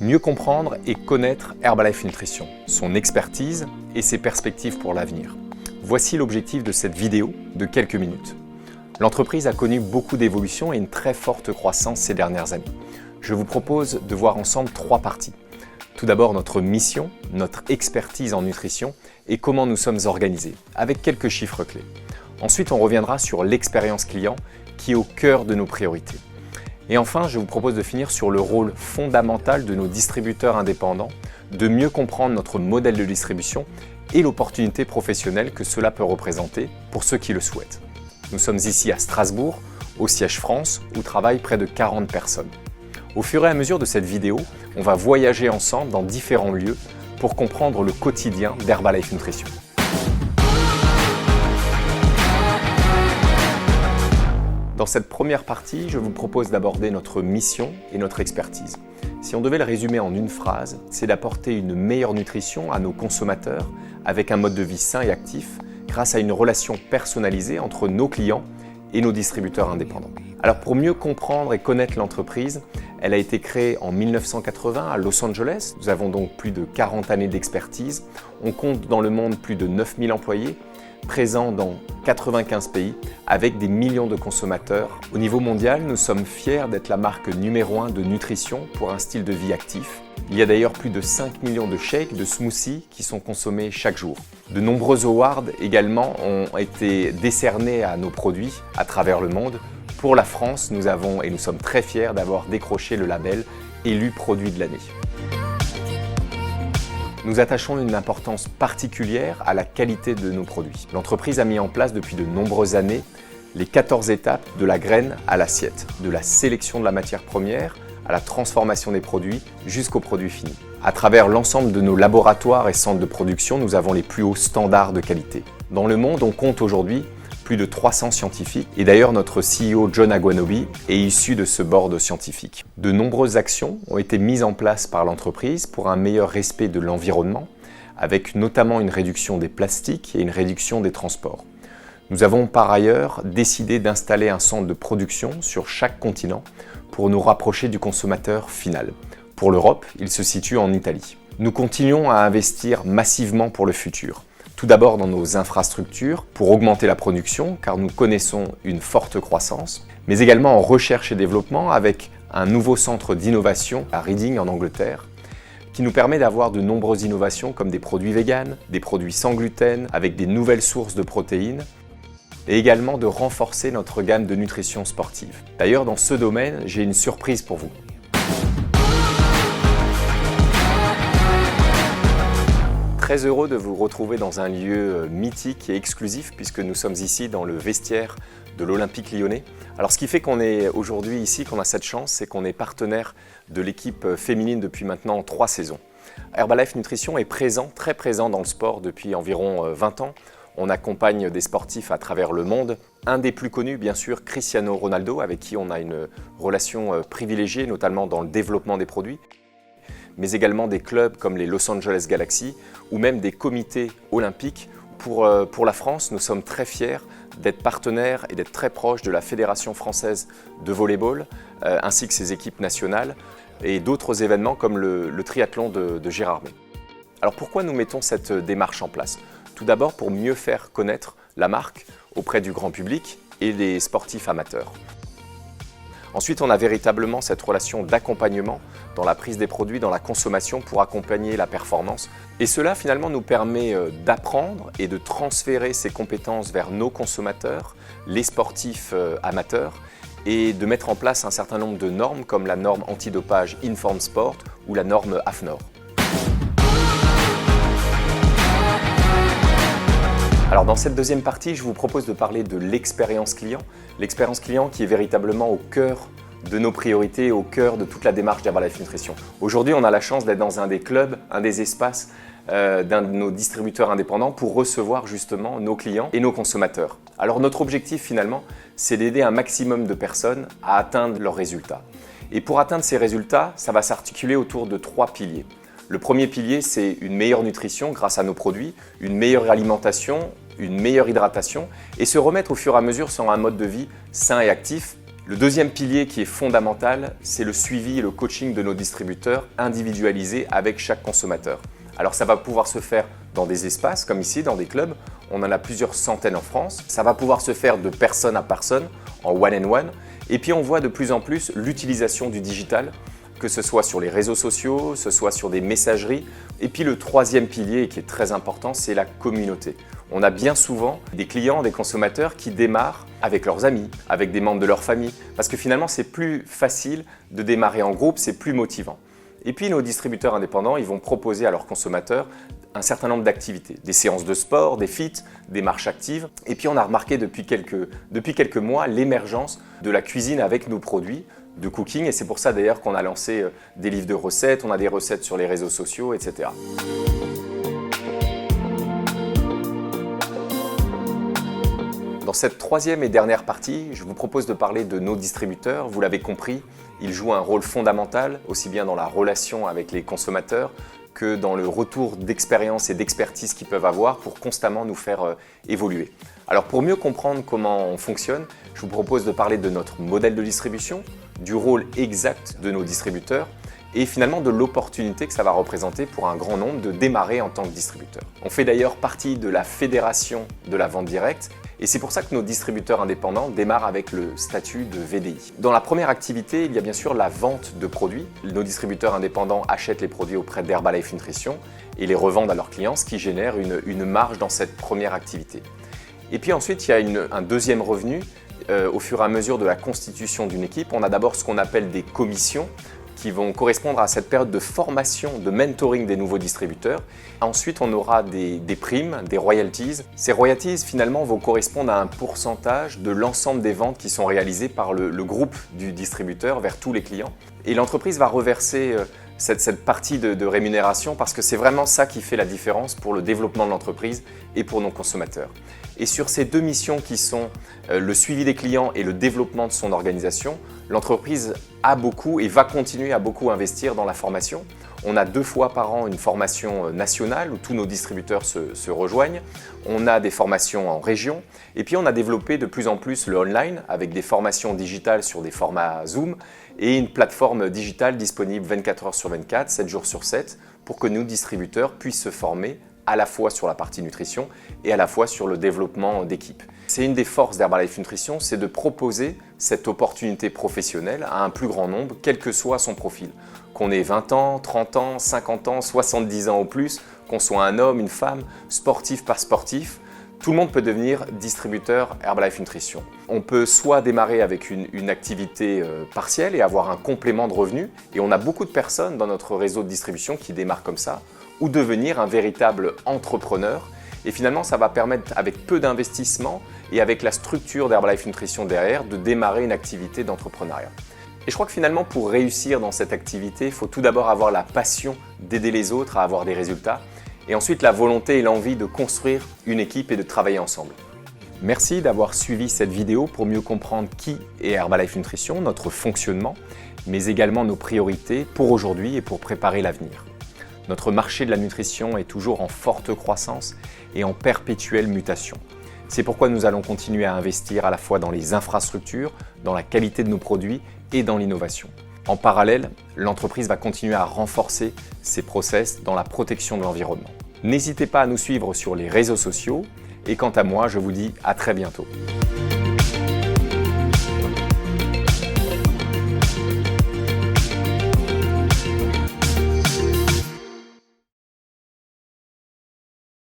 Mieux comprendre et connaître Herbalife Nutrition, son expertise et ses perspectives pour l'avenir. Voici l'objectif de cette vidéo de quelques minutes. L'entreprise a connu beaucoup d'évolutions et une très forte croissance ces dernières années. Je vous propose de voir ensemble 3 parties. Tout d'abord notre mission, notre expertise en nutrition et comment nous sommes organisés, avec quelques chiffres clés. Ensuite, on reviendra sur l'expérience client qui est au cœur de nos priorités. Et enfin, je vous propose de finir sur le rôle fondamental de nos distributeurs indépendants, de mieux comprendre notre modèle de distribution et l'opportunité professionnelle que cela peut représenter pour ceux qui le souhaitent. Nous sommes ici à Strasbourg, au siège France, où travaillent près de 40 personnes. Au fur et à mesure de cette vidéo, on va voyager ensemble dans différents lieux pour comprendre le quotidien d'Herbalife Nutrition. Dans cette première partie, je vous propose d'aborder notre mission et notre expertise. Si on devait le résumer en une phrase, c'est d'apporter une meilleure nutrition à nos consommateurs avec un mode de vie sain et actif grâce à une relation personnalisée entre nos clients et nos distributeurs indépendants. Alors pour mieux comprendre et connaître l'entreprise, elle a été créée en 1980 à Los Angeles. Nous avons donc plus de 40 années d'expertise. On compte dans le monde plus de 9000 employés, présents dans 95 pays avec des millions de consommateurs. Au niveau mondial, nous sommes fiers d'être la marque numéro 1 de nutrition pour un style de vie actif. Il y a d'ailleurs plus de 5 millions de shakes, de smoothies qui sont consommés chaque jour. De nombreux awards également ont été décernés à nos produits à travers le monde. Pour la France, nous sommes très fiers d'avoir décroché le label élu produit de l'année. Nous attachons une importance particulière à la qualité de nos produits. L'entreprise a mis en place depuis de nombreuses années les 14 étapes de la graine à l'assiette, de la sélection de la matière première à la transformation des produits jusqu'au produit fini. À travers l'ensemble de nos laboratoires et centres de production, nous avons les plus hauts standards de qualité. Dans le monde, on compte aujourd'hui plus de 300 scientifiques et d'ailleurs notre CEO John Agwanobi est issu de ce board scientifique. De nombreuses actions ont été mises en place par l'entreprise pour un meilleur respect de l'environnement, avec notamment une réduction des plastiques et une réduction des transports. Nous avons par ailleurs décidé d'installer un centre de production sur chaque continent pour nous rapprocher du consommateur final. Pour l'Europe, il se situe en Italie. Nous continuons à investir massivement pour le futur. Tout d'abord dans nos infrastructures pour augmenter la production car nous connaissons une forte croissance, mais également en recherche et développement avec un nouveau centre d'innovation à Reading en Angleterre qui nous permet d'avoir de nombreuses innovations comme des produits véganes, des produits sans gluten avec des nouvelles sources de protéines et également de renforcer notre gamme de nutrition sportive. D'ailleurs, dans ce domaine, j'ai une surprise pour vous. Très heureux de vous retrouver dans un lieu mythique et exclusif puisque nous sommes ici dans le vestiaire de l'Olympique Lyonnais. Alors ce qui fait qu'on est aujourd'hui ici, qu'on a cette chance, c'est qu'on est partenaire de l'équipe féminine depuis maintenant 3 saisons. Herbalife Nutrition est très présent dans le sport depuis environ 20 ans. On accompagne des sportifs à travers le monde. Un des plus connus, bien sûr, Cristiano Ronaldo, avec qui on a une relation privilégiée, notamment dans le développement des produits, mais également des clubs comme les Los Angeles Galaxy ou même des comités olympiques. Pour la France, nous sommes très fiers d'être partenaires et d'être très proches de la Fédération française de volleyball ainsi que ses équipes nationales et d'autres événements comme le triathlon de Gérardmer. Alors pourquoi nous mettons cette démarche en place? Tout d'abord pour mieux faire connaître la marque auprès du grand public et des sportifs amateurs. Ensuite, on a véritablement cette relation d'accompagnement dans la prise des produits, dans la consommation pour accompagner la performance. Et cela finalement nous permet d'apprendre et de transférer ces compétences vers nos consommateurs, les sportifs amateurs, et de mettre en place un certain nombre de normes comme la norme antidopage Inform Sport ou la norme AFNOR. Alors dans cette deuxième partie, je vous propose de parler de l'expérience client. L'expérience client qui est véritablement au cœur de nos priorités, au cœur de toute la démarche d'Herbalife Nutrition. Aujourd'hui, on a la chance d'être dans un des clubs, un des espaces d'un de nos distributeurs indépendants pour recevoir justement nos clients et nos consommateurs. Alors notre objectif finalement, c'est d'aider un maximum de personnes à atteindre leurs résultats. Et pour atteindre ces résultats, ça va s'articuler autour de 3 piliers. Le premier pilier, c'est une meilleure nutrition grâce à nos produits, une meilleure alimentation, une meilleure hydratation et se remettre au fur et à mesure sur un mode de vie sain et actif Le deuxième pilier qui est fondamental, c'est le suivi et le coaching de nos distributeurs individualisés avec chaque consommateur. Alors ça va pouvoir se faire dans des espaces comme ici, dans des clubs. On en a plusieurs centaines en France. Ça va pouvoir se faire de personne à personne, en one-on-one. Et puis on voit de plus en plus l'utilisation du digital, que ce soit sur les réseaux sociaux, que ce soit sur des messageries. Et puis le troisième pilier qui est très important, c'est la communauté. On a bien souvent des clients, des consommateurs qui démarrent avec leurs amis, avec des membres de leur famille, parce que finalement c'est plus facile de démarrer en groupe, c'est plus motivant. Et puis nos distributeurs indépendants, ils vont proposer à leurs consommateurs un certain nombre d'activités, des séances de sport, des feats, des marches actives. Et puis on a remarqué depuis quelques mois l'émergence de la cuisine avec nos produits de cooking. Et c'est pour ça d'ailleurs qu'on a lancé des livres de recettes, on a des recettes sur les réseaux sociaux, etc. Dans cette troisième et dernière partie, je vous propose de parler de nos distributeurs. Vous l'avez compris, ils jouent un rôle fondamental, aussi bien dans la relation avec les consommateurs que dans le retour d'expérience et d'expertise qu'ils peuvent avoir pour constamment nous faire évoluer. Alors pour mieux comprendre comment on fonctionne, je vous propose de parler de notre modèle de distribution, du rôle exact de nos distributeurs et finalement de l'opportunité que ça va représenter pour un grand nombre de démarrer en tant que distributeur. On fait d'ailleurs partie de la fédération de la vente directe et c'est pour ça que nos distributeurs indépendants démarrent avec le statut de VDI. Dans la première activité, il y a bien sûr la vente de produits. Nos distributeurs indépendants achètent les produits auprès d'Herbalife Nutrition et les revendent à leurs clients, ce qui génère une marge dans cette première activité. Et puis ensuite, il y a un deuxième revenu. Au fur et à mesure de la constitution d'une équipe, on a d'abord ce qu'on appelle des commissions qui vont correspondre à cette période de formation, de mentoring des nouveaux distributeurs. Ensuite, on aura des primes, des royalties. Ces royalties, finalement, vont correspondre à un pourcentage de l'ensemble des ventes qui sont réalisées par le groupe du distributeur vers tous les clients. Et l'entreprise va reverser cette partie de rémunération parce que c'est vraiment ça qui fait la différence pour le développement de l'entreprise et pour nos consommateurs. Et sur ces deux missions qui sont le suivi des clients et le développement de son organisation, l'entreprise a beaucoup et va continuer à beaucoup investir dans la formation. On a 2 fois par an une formation nationale où tous nos distributeurs se rejoignent. On a des formations en région et puis on a développé de plus en plus le online avec des formations digitales sur des formats Zoom et une plateforme digitale disponible 24 heures sur 24, 7 jours sur 7 pour que nos distributeurs puissent se former à la fois sur la partie nutrition et à la fois sur le développement d'équipe. C'est une des forces d'Herbalife Nutrition, c'est de proposer cette opportunité professionnelle à un plus grand nombre, quel que soit son profil. Qu'on ait 20 ans, 30 ans, 50 ans, 70 ans ou plus, qu'on soit un homme, une femme, sportif par sportif, tout le monde peut devenir distributeur Herbalife Nutrition. On peut soit démarrer avec une activité partielle et avoir un complément de revenus, et on a beaucoup de personnes dans notre réseau de distribution qui démarrent comme ça, ou devenir un véritable entrepreneur. Et finalement, ça va permettre, avec peu d'investissement et avec la structure d'Herbalife Nutrition derrière, de démarrer une activité d'entrepreneuriat. Et je crois que finalement, pour réussir dans cette activité, il faut tout d'abord avoir la passion d'aider les autres à avoir des résultats, et ensuite la volonté et l'envie de construire une équipe et de travailler ensemble. Merci d'avoir suivi cette vidéo pour mieux comprendre qui est Herbalife Nutrition, notre fonctionnement, mais également nos priorités pour aujourd'hui et pour préparer l'avenir. Notre marché de la nutrition est toujours en forte croissance et en perpétuelle mutation. C'est pourquoi nous allons continuer à investir à la fois dans les infrastructures, dans la qualité de nos produits et dans l'innovation. En parallèle, l'entreprise va continuer à renforcer ses process dans la protection de l'environnement. N'hésitez pas à nous suivre sur les réseaux sociaux et quant à moi, je vous dis à très bientôt.